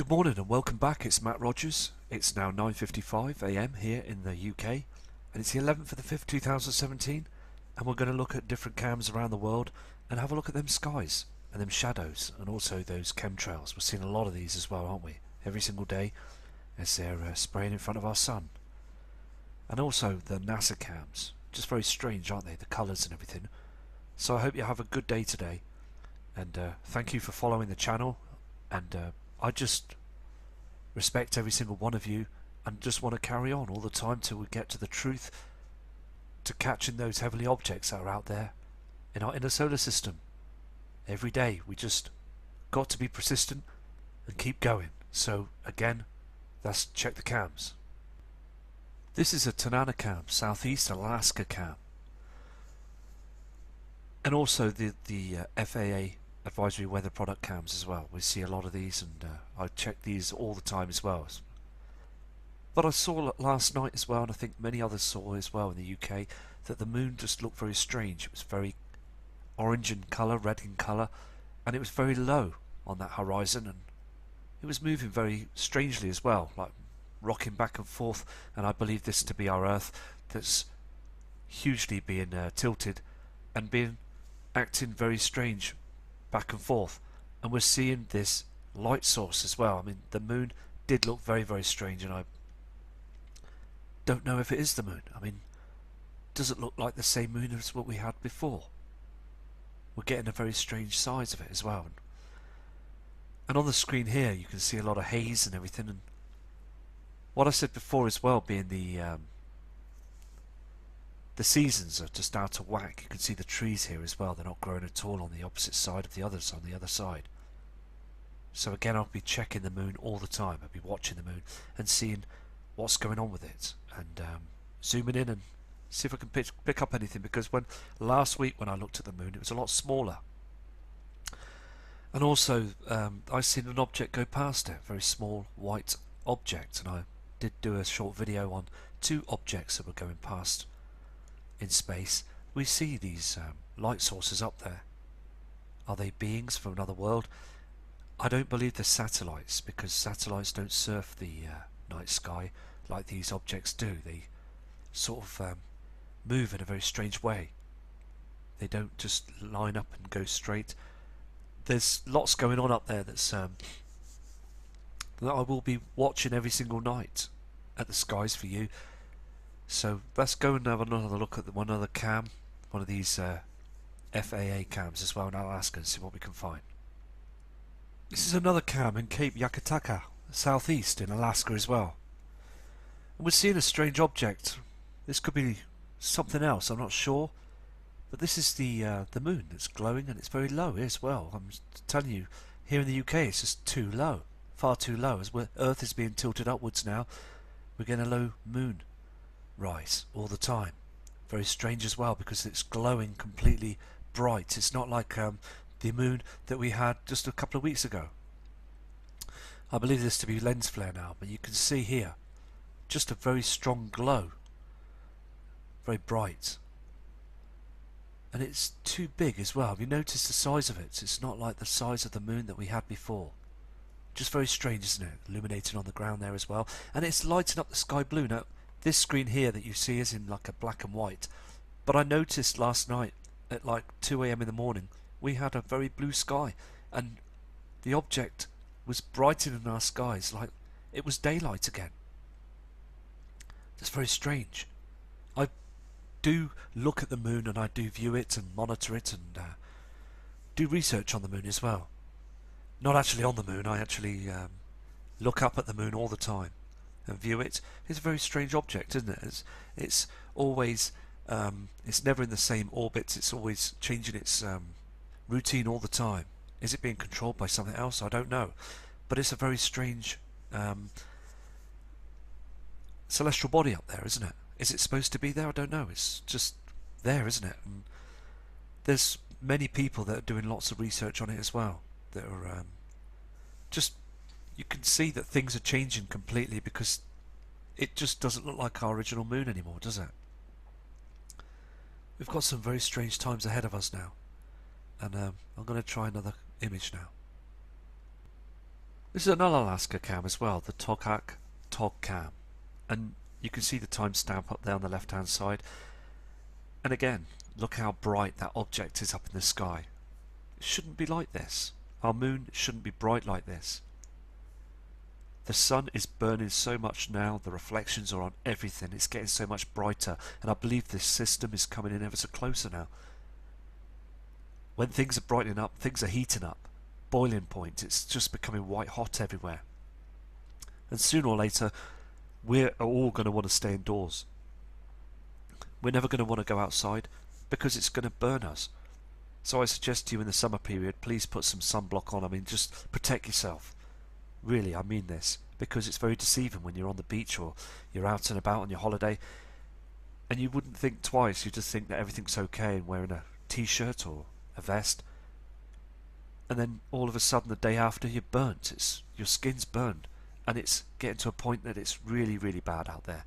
Good morning and welcome back. It's Matt Rogers. It's now 9:55 AM here in the UK, and it's the 11th of the 5th, 2017, and we're going to look at different cams around the world and have a look at them skies and them shadows and also those chemtrails. We're seeing a lot of these as well, aren't we? Every single day as they're spraying in front of our sun. And also the NASA cams. Just very strange, aren't they? The colours and everything. So I hope you have a good day today, and thank you for following the channel, and I just respect every single one of you and just want to carry on all the time till we get to the truth, to catching those heavenly objects that are out there in our inner solar system. Every day we just got to be persistent and keep going. So again, that's check the cams. This is a Tanana cam, Southeast Alaska cam, and also the FAA advisory weather product cams as well. We see a lot of these, and I check these all the time as well. But I saw last night as well, and I think many others saw as well in the UK, that the moon just looked very strange. It was very orange in colour, red in colour, and it was very low on that horizon, and it was moving very strangely as well, like rocking back and forth. And I believe this to be our Earth that's hugely being tilted and being acting very strange back and forth. And we're seeing this light source as well. I mean, the moon did look very, very strange, and I don't know if it is the moon. I mean, does it look like the same moon as what we had before? We're getting a very strange size of it as well. And on the screen here you can see a lot of haze and everything, and what I said before as well, being the seasons are just out of whack. You can see the trees here as well. They're not growing at all on the opposite side of the others on the other side. So again, I'll be checking the moon all the time. I'll be watching the moon and seeing what's going on with it, and zooming in and see if I can pick up anything, because last week when I looked at the moon, it was a lot smaller. And also I seen an object go past it, a very small white object, and I did do a short video on two objects that were going past in space. We see these light sources up there. Are they beings from another world? I don't believe they're satellites, because satellites don't surf the night sky like these objects do. They sort of move in a very strange way. They don't just line up and go straight. There's lots going on up there that's that I will be watching every single night at the skies for you. So let's go and have another look at one other cam, one of these FAA cams as well in Alaska, and see what we can find. This is another cam in Cape Yakutaka, southeast in Alaska as well. And we're seeing a strange object. This could be something else, I'm not sure. But this is the moon that's glowing, and it's very low as well. I'm telling you, here in the UK it's just too low, far too low. As Earth is being tilted upwards now, we're getting a low moon rise all the time. Very strange as well, because it's glowing completely bright. It's not like the moon that we had just a couple of weeks ago. I believe this to be lens flare now, but you can see here just a very strong glow, very bright, and it's too big as well. Have you noticed the size of it? It's not like the size of the moon that we had before. Just very strange, isn't it? Illuminating on the ground there as well, and it's lighting up the sky blue. Now this screen here that you see is in like a black and white, but I noticed last night at like 2 AM in the morning we had a very blue sky, and the object was brightening our skies like it was daylight again. That's very strange. I do look at the moon, and I do view it and monitor it, and do research on the moon as well. Not actually on the moon, I actually look up at the moon all the time and view it. It's a very strange object, isn't it? It's always it's never in the same orbit. It's always changing its routine all the time. Is it being controlled by something else? I don't know, but it's a very strange celestial body up there, isn't it? Is it supposed to be there? I don't know. It's just there, isn't it? And there's many people that are doing lots of research on it as well, that are just, you can see that things are changing completely, because it just doesn't look like our original moon anymore, does it? We've got some very strange times ahead of us now, and I'm going to try another image now. This is another Alaska cam as well, the Toghack Tog cam. And you can see the timestamp up there on the left hand side. And again, look how bright that object is up in the sky. It shouldn't be like this. Our moon shouldn't be bright like this. The sun is burning so much now, the reflections are on everything, it's getting so much brighter, and I believe this system is coming in ever so closer now. When things are brightening up, things are heating up. Boiling point, it's just becoming white hot everywhere. And sooner or later, we're all going to want to stay indoors. We're never going to want to go outside because it's going to burn us. So I suggest to you in the summer period, please put some sunblock on. I mean, just protect yourself. Really, I mean this, because it's very deceiving when you're on the beach or you're out and about on your holiday and you wouldn't think twice, you just think that everything's okay and wearing a t-shirt or a vest, and then all of a sudden the day after you're burnt, your skin's burned, and it's getting to a point that it's really, really bad out there.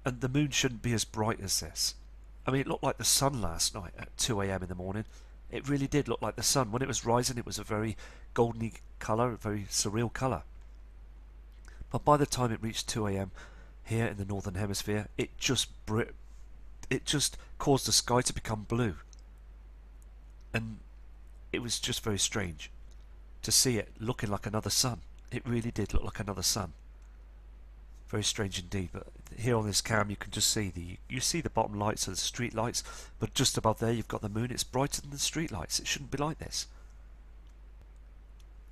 And the moon shouldn't be as bright as this. I mean, it looked like the sun last night at 2 AM in the morning. It really did look like the sun. When it was rising, it was a very goldeny colour, a very surreal colour. But by the time it reached 2 AM here in the northern hemisphere, it just caused the sky to become blue. And it was just very strange to see it looking like another sun. It really did look like another sun. Very strange indeed. But here on this cam you can just see you see the bottom lights of the street lights, but just above there you've got the moon. It's brighter than the street lights. It shouldn't be like this.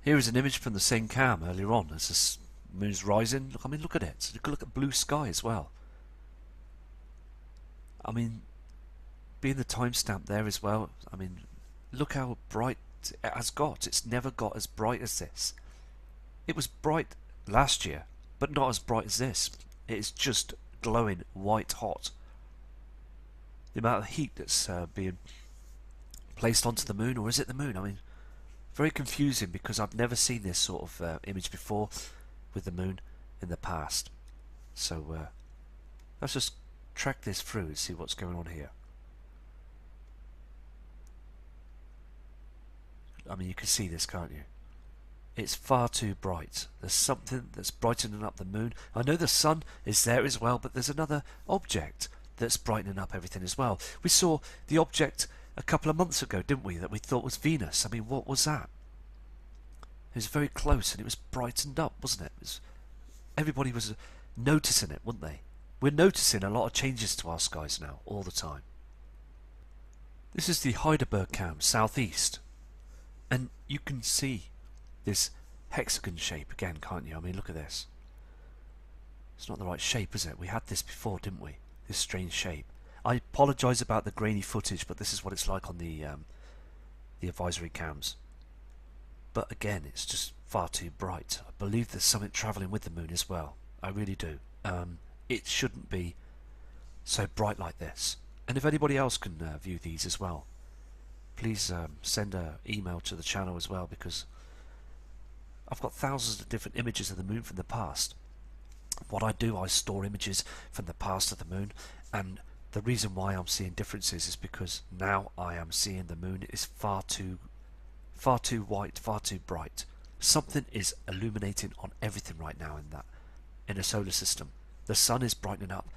Here is an image from the same cam earlier on as the moon's rising. Look, I mean, look at it. So you can look at blue sky as well. I mean, being the timestamp there as well, I mean, look how bright it has got. It's never got as bright as this. It was bright last year, but not as bright as this. It is just glowing white hot. The amount of heat that's being placed onto the moon, or is it the moon? I mean, very confusing because I've never seen this sort of image before with the moon in the past. So let's just track this through and see what's going on here. I mean, you can see this, can't you? It's far too bright. There's something that's brightening up the moon. I know the sun is there as well, but there's another object that's brightening up everything as well. We saw the object a couple of months ago, didn't we, that we thought was Venus. I mean, what was that? It was very close and it was brightened up, wasn't it? Everybody was noticing it, weren't they? We're noticing a lot of changes to our skies now, all the time. This is the Heidelberg cam, southeast. And you can see this hexagon shape again, can't you? I mean, look at this. It's not the right shape, is it? We had this before, didn't we? This strange shape. I apologise about the grainy footage, but this is what it's like on the advisory cams. But again, it's just far too bright. I believe there's something travelling with the moon as well. I really do. It shouldn't be so bright like this. And if anybody else can view these as well, please send an email to the channel as well, because I've got thousands of different images of the moon from the past. What I do, I store images from the past of the moon, and the reason why I'm seeing differences is because now I am seeing the moon is far too white, far too bright. Something is illuminating on everything right now in a solar system. The sun is brightening up.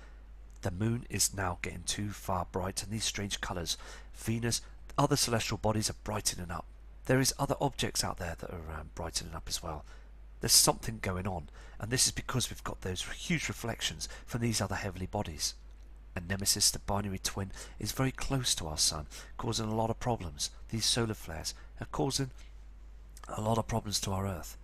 The moon is now getting too far bright, and these strange colours, Venus, other celestial bodies are brightening up. There is other objects out there that are brightening up as well. There's something going on, and this is because we've got those huge reflections from these other heavenly bodies. And Nemesis, the binary twin, is very close to our sun, causing a lot of problems. These solar flares are causing a lot of problems to our Earth.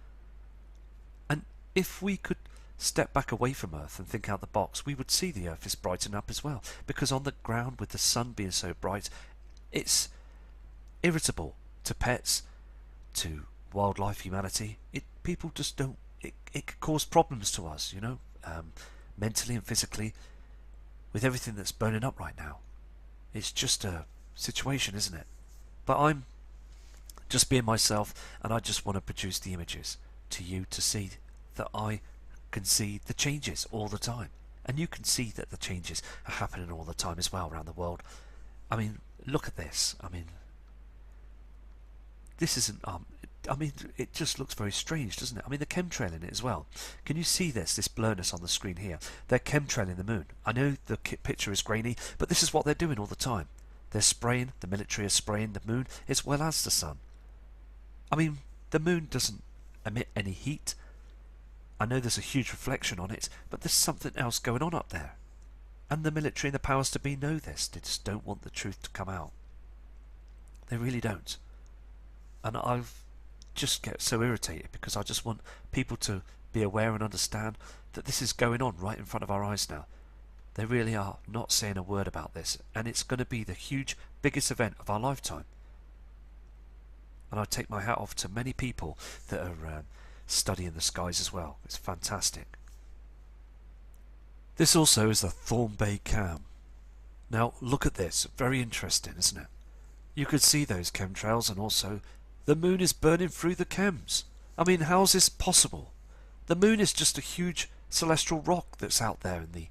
And if we could step back away from Earth and think out the box, we would see the Earth is brightening up as well. Because on the ground, with the sun being so bright, it's irritable to pets, to wildlife, humanity. People just don't. It could cause problems to us, you know, mentally and physically, with everything that's burning up right now. It's just a situation, isn't it? But I'm just being myself, and I just want to produce the images to you to see that I can see the changes all the time, and you can see that the changes are happening all the time as well around the world. I mean, look at this. I mean, this isn't I mean, it just looks very strange, doesn't it? I mean, they're chemtrailing it as well. Can you see this blurriness on the screen here? They're chemtrailing the moon. I know the picture is grainy, but this is what they're doing all the time. They're spraying, the military is spraying the moon as well as the sun. I mean, the moon doesn't emit any heat. I know there's a huge reflection on it, but there's something else going on up there. And the military and the powers to be know this. They just don't want the truth to come out. They really don't. And I just get so irritated because I just want people to be aware and understand that this is going on right in front of our eyes now. They really are not saying a word about this, and it's going to be the huge, biggest event of our lifetime. And I take my hat off to many people that are studying the skies as well. It's fantastic. This also is the Thorn Bay Cam. Now look at this, very interesting, isn't it? You could see those chemtrails, and also the moon is burning through the chems. I mean, how's this possible? The moon is just a huge celestial rock that's out there in the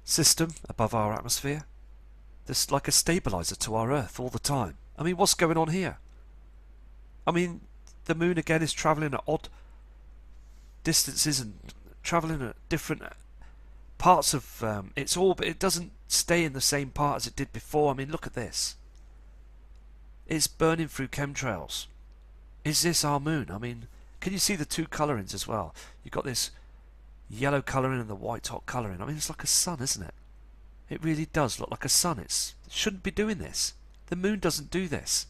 system above our atmosphere. There's like a stabilizer to our Earth all the time. I mean, what's going on here? I mean, the moon again is travelling at odd distances and travelling at different parts of its orbit. It doesn't stay in the same part as it did before. I mean, look at this. It's burning through chemtrails. Is this our moon? I mean, can you see the two colourings as well? You've got this yellow colouring and the white hot colouring. I mean, it's like a sun, isn't it? It really does look like a sun. It shouldn't be doing this. The moon doesn't do this.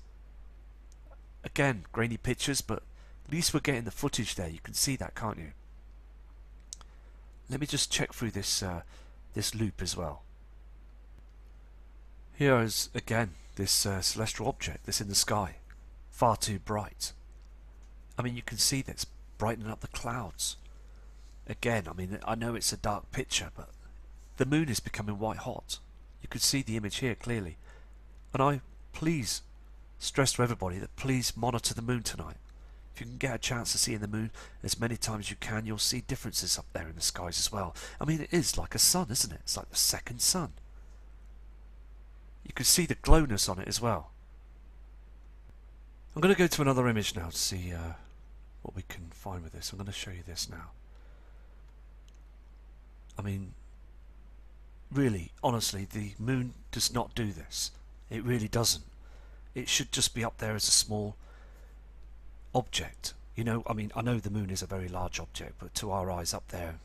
Again, grainy pictures, but at least we're getting the footage there. You can see that, can't you? Let me just check through this this loop as well. Here is again this celestial object that's in the sky, far too bright. I mean, you can see that's brightening up the clouds. Again, I mean, I know it's a dark picture, but the moon is becoming white hot. You can see the image here clearly. And I please stress to everybody that please monitor the moon tonight. If you can get a chance to see in the moon as many times as you can, you'll see differences up there in the skies as well. I mean, it is like a sun, isn't it? It's like the second sun. You can see the glowness on it as well. I'm going to go to another image now to see what we can find with this. I'm going to show you this now. I mean, really, honestly, the moon does not do this. It really doesn't. It should just be up there as a small object. You know, I mean, I know the moon is a very large object, but to our eyes up there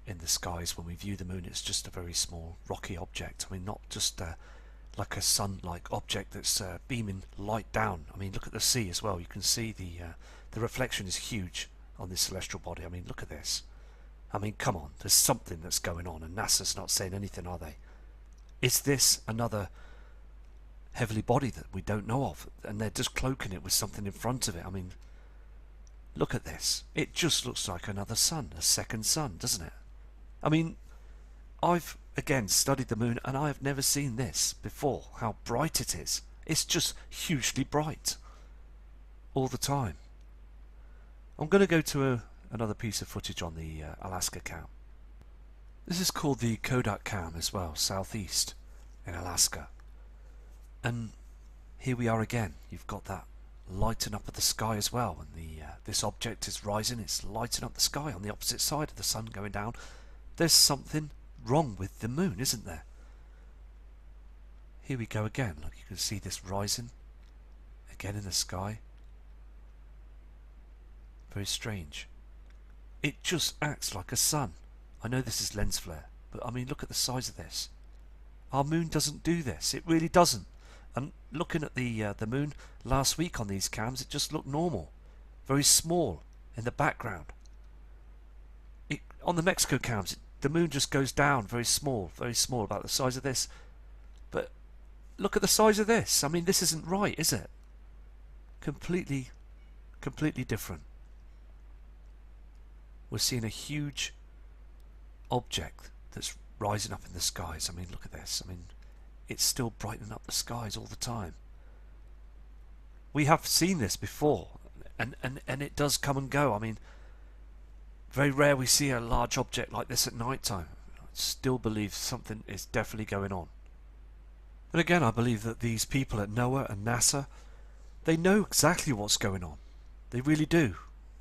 in the skies when we view the moon, it's just a very small rocky object. I mean, not just like a sun-like object that's beaming light down. I mean, look at the sea as well. You can see the reflection is huge on this celestial body. I mean, look at this. I mean, come on, there's something that's going on, and NASA's not saying anything, are they? Is this another heavenly body that we don't know of, and they're just cloaking it with something in front of it? I mean, look at this. It just looks like another sun, a second sun, doesn't it? I mean, I've again studied the moon, and I have never seen this before, how bright it is. It's just hugely bright all the time. I'm going to go to another piece of footage on the Alaska cam. This is called the Kodak cam as well, southeast in Alaska. And here we are again. You've got that lighting up of the sky as well, and this object is rising. It's lighting up the sky on the opposite side of the sun going down. There's something wrong with the moon, isn't there? Here we go again. Look, you can see this rising again in the sky. Very strange. It just acts like a sun. I know this is lens flare, but I mean, look at the size of this. Our moon doesn't do this. It really doesn't. And looking at the moon last week on these cams, it just looked normal, very small in the background. On the Mexico cams, the moon just goes down very small, about the size of this. But look at the size of this. I mean, this isn't right, is it? Completely different. We're seeing a huge object that's rising up in the skies. I mean, look at this. I mean, it's still brightening up the skies all the time. We have seen this before, and it does come and go. I mean, very rare we see a large object like this at night time. I still believe something is definitely going on. And again, I believe that these people at NOAA and NASA, they know exactly what's going on. They really do.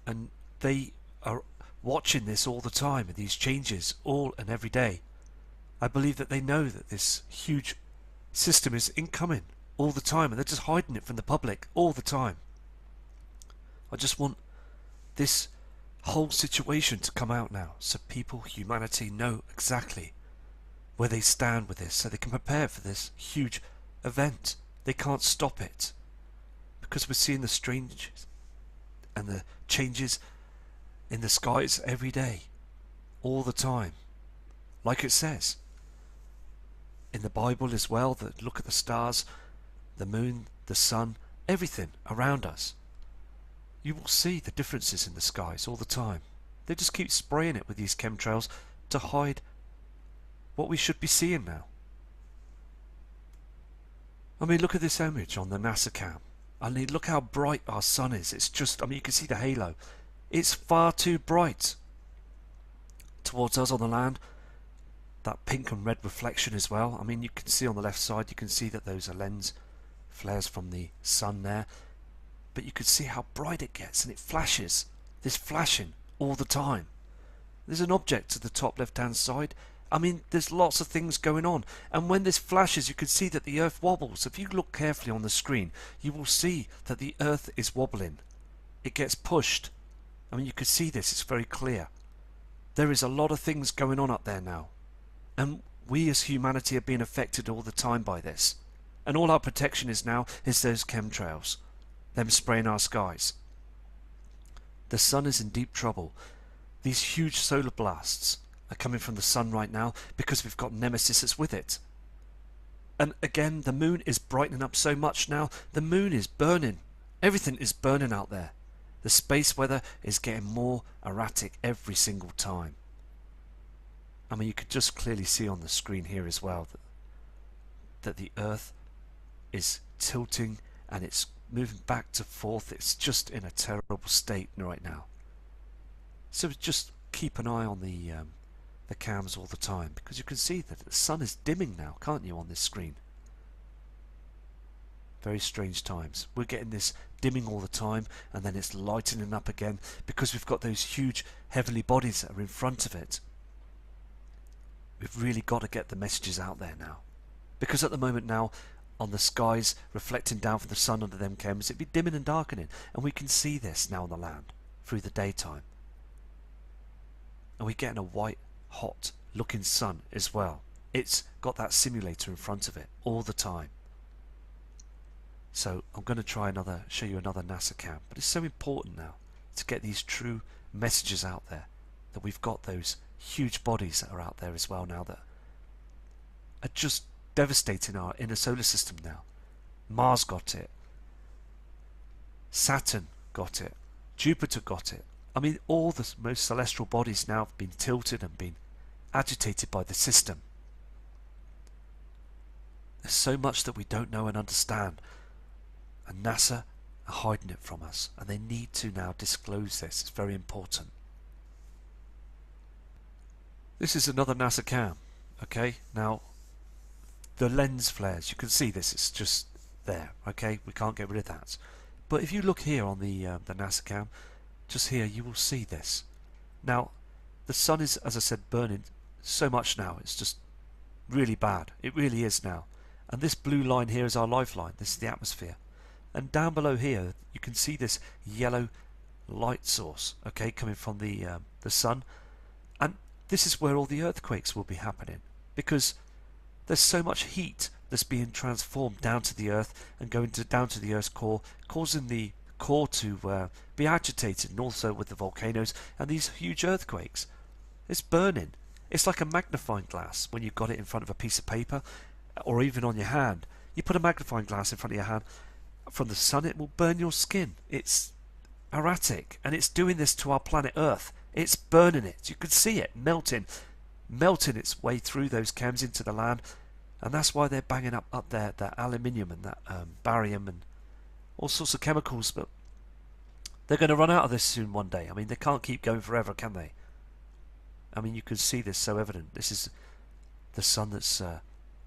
And they are watching this all the time, and these changes all and every day. I believe that they know that this huge system is incoming all the time, and they're just hiding it from the public all the time. I just want this whole situation to come out now, so people, humanity, know exactly where they stand with this, so they can prepare for this huge event. They can't stop it, because we're seeing the strange and the changes in the skies every day, all the time. Like it says in the Bible as well, that look at the stars, the moon, the sun, everything around us. You will see the differences in the skies all the time. They just keep spraying it with these chemtrails to hide what we should be seeing now. I mean, look at this image on the NASA cam. I mean, look how bright our sun is. It's just, I mean, you can see the halo. It's far too bright towards us on the land. That pink and red reflection as well. I mean, you can see on the left side, you can see that those are lens flares from the sun there. But you can see how bright it gets, and it flashes. There's flashing all the time. There's an object to the top left hand side. I mean, there's lots of things going on, and when this flashes you can see that the earth wobbles. If you look carefully on the screen you will see that the earth is wobbling. It gets pushed. I mean, you can see this, it's very clear. There is a lot of things going on up there now, and we as humanity are being affected all the time by this, and all our protection is now is those chemtrails, them spraying our skies. The sun is in deep trouble. These huge solar blasts are coming from the sun right now because we've got Nemesis that's with it. And again, the moon is brightening up so much now. The moon is burning. Everything is burning out there. The space weather is getting more erratic every single time. I mean, you could just clearly see on the screen here as well that the earth is tilting and it's moving back to forth. It's just in a terrible state right now. So just keep an eye on the cams all the time, because you can see that the sun is dimming now, can't you, on this screen? Very strange times. We're getting this dimming all the time, and then it's lightening up again because we've got those huge heavenly bodies that are in front of it. We've really got to get the messages out there now, because at the moment now, on the skies reflecting down from the sun under them chems, it'd be dimming and darkening, and we can see this now on the land through the daytime. And we're getting a white, hot looking sun as well. It's got that simulator in front of it all the time. So I'm going to try show you another NASA cam, but it's so important now to get these true messages out there, that we've got those huge bodies that are out there as well now that are just devastating our inner solar system now. Mars got it, Saturn got it, Jupiter got it. I mean, all the most celestial bodies now have been tilted and been agitated by the system. There's so much that we don't know and understand, and NASA are hiding it from us, and they need to now disclose this. It's very important. This is another NASA cam. Okay, now the lens flares, you can see this, it's just there. Okay, we can't get rid of that. But if you look here on the NASA cam, just here, you will see this. Now, the sun is, as I said, burning so much now. It's just really bad. It really is now. And this blue line here is our lifeline. This is the atmosphere. And down below here, you can see this yellow light source, okay, coming from the sun. And this is where all the earthquakes will be happening, because there's so much heat that's being transformed down to the earth and going down to the earth's core, causing the core to be agitated, and also with the volcanoes and these huge earthquakes. It's burning. It's like a magnifying glass when you've got it in front of a piece of paper, or even on your hand. You put a magnifying glass in front of your hand from the sun, it will burn your skin. It's erratic, and it's doing this to our planet Earth. It's burning it. You can see it melting its way through those chems into the land, and that's why they're banging up there that aluminium and that barium and all sorts of chemicals. But they're going to run out of this soon one day. I mean, they can't keep going forever, can they? I mean, you can see this so evident. This is the sun that's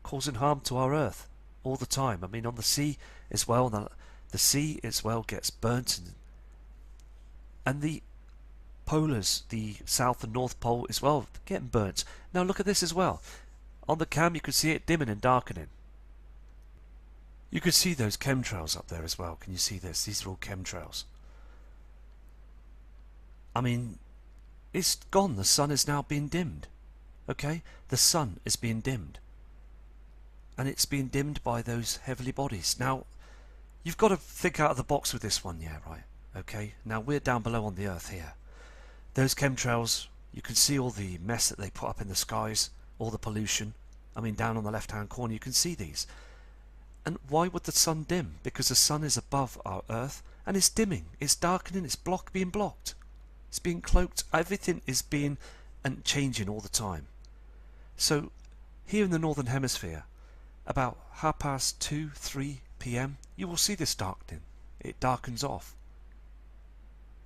causing harm to our Earth all the time. I mean, on the sea as well, the sea as well gets burnt, and And the polars, the south and north pole as well, getting burnt. Now look at this as well. On the cam you can see it dimming and darkening. You can see those chemtrails up there as well. Can you see this? These are all chemtrails. I mean, it's gone. The sun is now being dimmed. Okay? The sun is being dimmed. And it's being dimmed by those heavenly bodies. Now, you've got to think out of the box with this one, yeah, right? Okay? Now, we're down below on the Earth here. Those chemtrails, you can see all the mess that they put up in the skies, all the pollution. I mean, down on the left-hand corner, you can see these. And why would the sun dim? Because the sun is above our Earth, and it's dimming, it's darkening, it's being blocked. It's being cloaked. Everything is being and changing all the time. So here in the Northern Hemisphere, about 2:30, 3 p.m, you will see this darkening. It darkens off.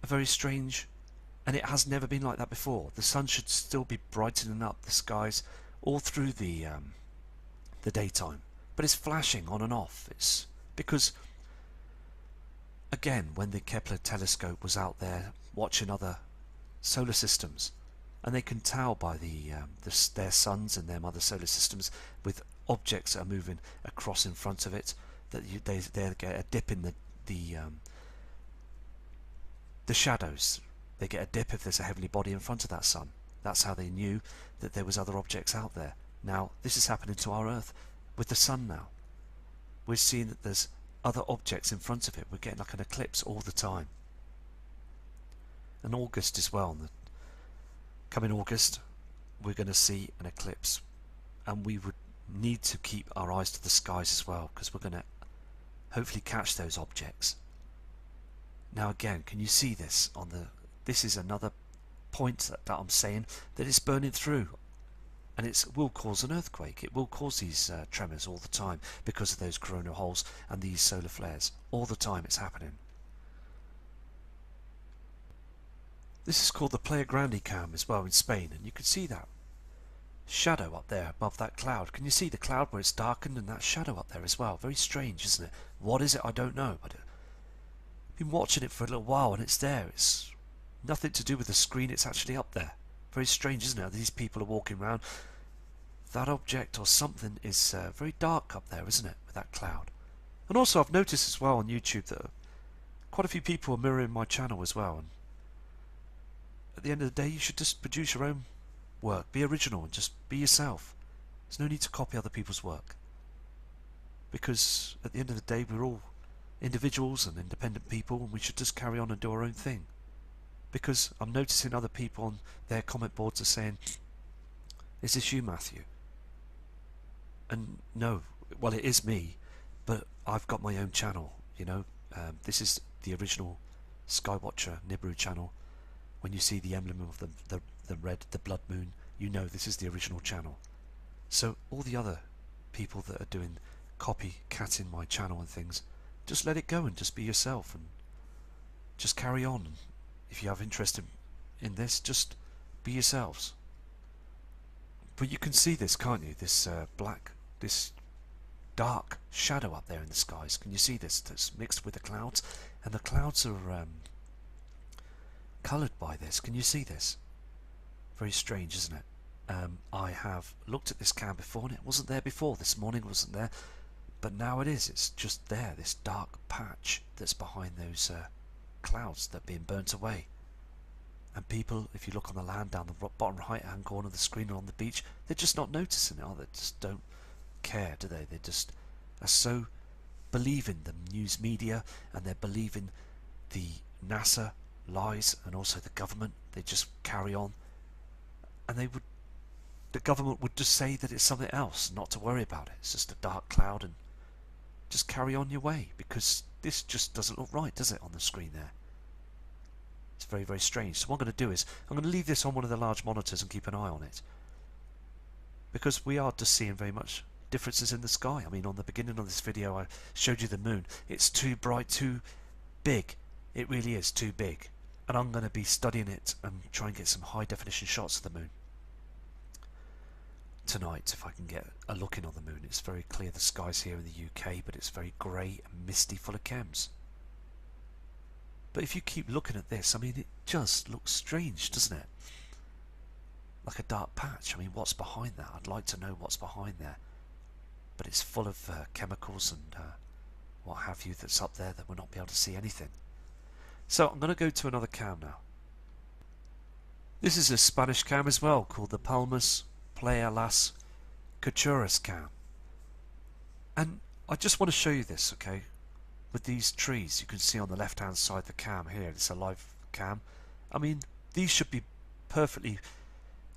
A very strange, and it has never been like that before. The sun should still be brightening up the skies all through the daytime, but it's flashing on and off. It's because, again, when the Kepler telescope was out there watching other solar systems, and they can tell by their suns and their other solar systems with objects that are moving across in front of it, that they get a dip in the shadows. They get a dip if there's a heavenly body in front of that sun. That's how they knew that there was other objects out there. Now this is happening to our Earth with the sun now. We're seeing that there's other objects in front of it. We're getting like an eclipse all the time. And August as well. Coming August, we're going to see an eclipse, and we would need to keep our eyes to the skies as well, because we're going to hopefully catch those objects. Now again, can you see this on the? This is another point that I'm saying, that it's burning through, and it will cause an earthquake. It will cause these tremors all the time because of those coronal holes and these solar flares. All the time it's happening. This is called the Playa Grande cam as well in Spain, and you can see that shadow up there above that cloud. Can you see the cloud where it's darkened and that shadow up there as well? Very strange, isn't it? What is it? I don't know, but I've been watching it for a little while and it's there. It's nothing to do with the screen, it's actually up there. Very strange, isn't it? These people are walking around. That object or something is very dark up there, isn't it, with that cloud? And also I've noticed as well on YouTube that quite a few people are mirroring my channel as well, and at the end of the day you should just produce your own work, be original and just be yourself. There's no need to copy other people's work, because at the end of the day we're all individuals and independent people, and we should just carry on and do our own thing. Because I'm noticing other people on their comment boards are saying, is this you, Matthew? And no, well, it is me, but I've got my own channel, you know. This is the original Skywatcher Nibiru channel. When you see the emblem of the red, the blood moon, you know this is the original channel. So all the other people that are doing copycatting my channel and things, just let it go and just be yourself and just carry on. And if you have interest in this, just be yourselves. But you can see this, can't you? This this dark shadow up there in the skies. Can you see this? That's mixed with the clouds, and the clouds are coloured by this. Can you see this? Very strange, isn't it? I have looked at this cam before, and it wasn't there before. This morning it wasn't there, but now it is. It's just there, this dark patch that's behind those clouds that are being burnt away. And people, if you look on the land down the bottom right hand corner of the screen or on the beach, they're just not noticing it. They just don't care, do they? They just are so believing the news media, and they're believing the NASA lies and also the government. They just carry on, and the government would just say that it's something else, not to worry about it. It's just a dark cloud, and just carry on your way, because this just doesn't look right, does it, on the screen there? It's very, very strange. So what I'm going to do is I'm going to leave this on one of the large monitors and keep an eye on it, because we are just seeing very much differences in the sky. I mean, on the beginning of this video I showed you the moon. It's too bright, too big. It really is too big, and I'm going to be studying it and try and get some high definition shots of the moon tonight, if I can get a look in on the moon. It's very clear, the skies here in the UK, but it's very grey and misty, full of chems. But if you keep looking at this, I mean, it just looks strange, doesn't it? Like a dark patch. I mean, what's behind that? I'd like to know what's behind there. But it's full of chemicals and what have you that's up there that we'll not be able to see anything. So I'm going to go to another cam now. This is a Spanish cam as well, called the Palmas Playa Las Cachuras cam. And I just want to show you this, okay? With these trees, you can see on the left hand side the cam here, it's a live cam. I mean, these should be perfectly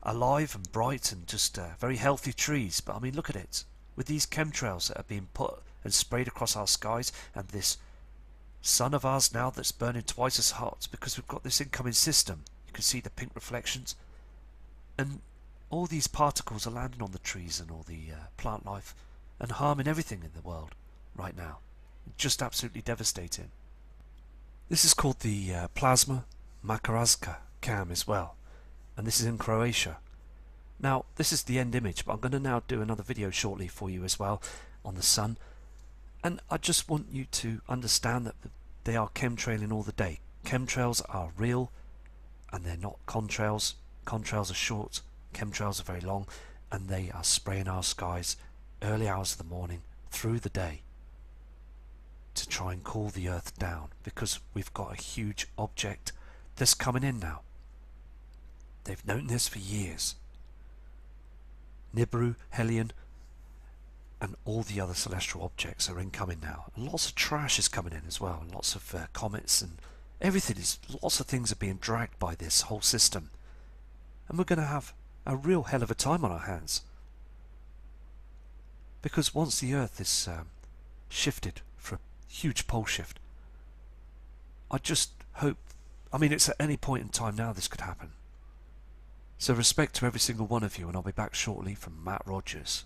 alive and bright and just very healthy trees, but I mean, look at it. With these chemtrails that are being put and sprayed across our skies, and this sun of ours now that's burning twice as hot because we've got this incoming system. You can see the pink reflections, and all these particles are landing on the trees and all the plant life and harming everything in the world right now. Just absolutely devastating. This is called the Plasma Makarska cam as well, and this is in Croatia. Now this is the end image, but I'm going to now do another video shortly for you as well on the sun, and I just want you to understand that they are chemtrailing all the day. Chemtrails are real, and they're not contrails. Contrails are short, chemtrails are very long, and they are spraying our skies early hours of the morning through the day to try and cool the earth down, because we've got a huge object that's coming in now. They've known this for years. Nibiru, Helion, and all the other celestial objects are incoming now. And lots of trash is coming in as well. Lots of comets and everything lots of things are being dragged by this whole system. And we're going to have a real hell of a time on our hands. Because once the Earth is shifted for a huge pole shift, I just hope, I mean, it's at any point in time now this could happen. So respect to every single one of you, and I'll be back shortly from Matt Rogers.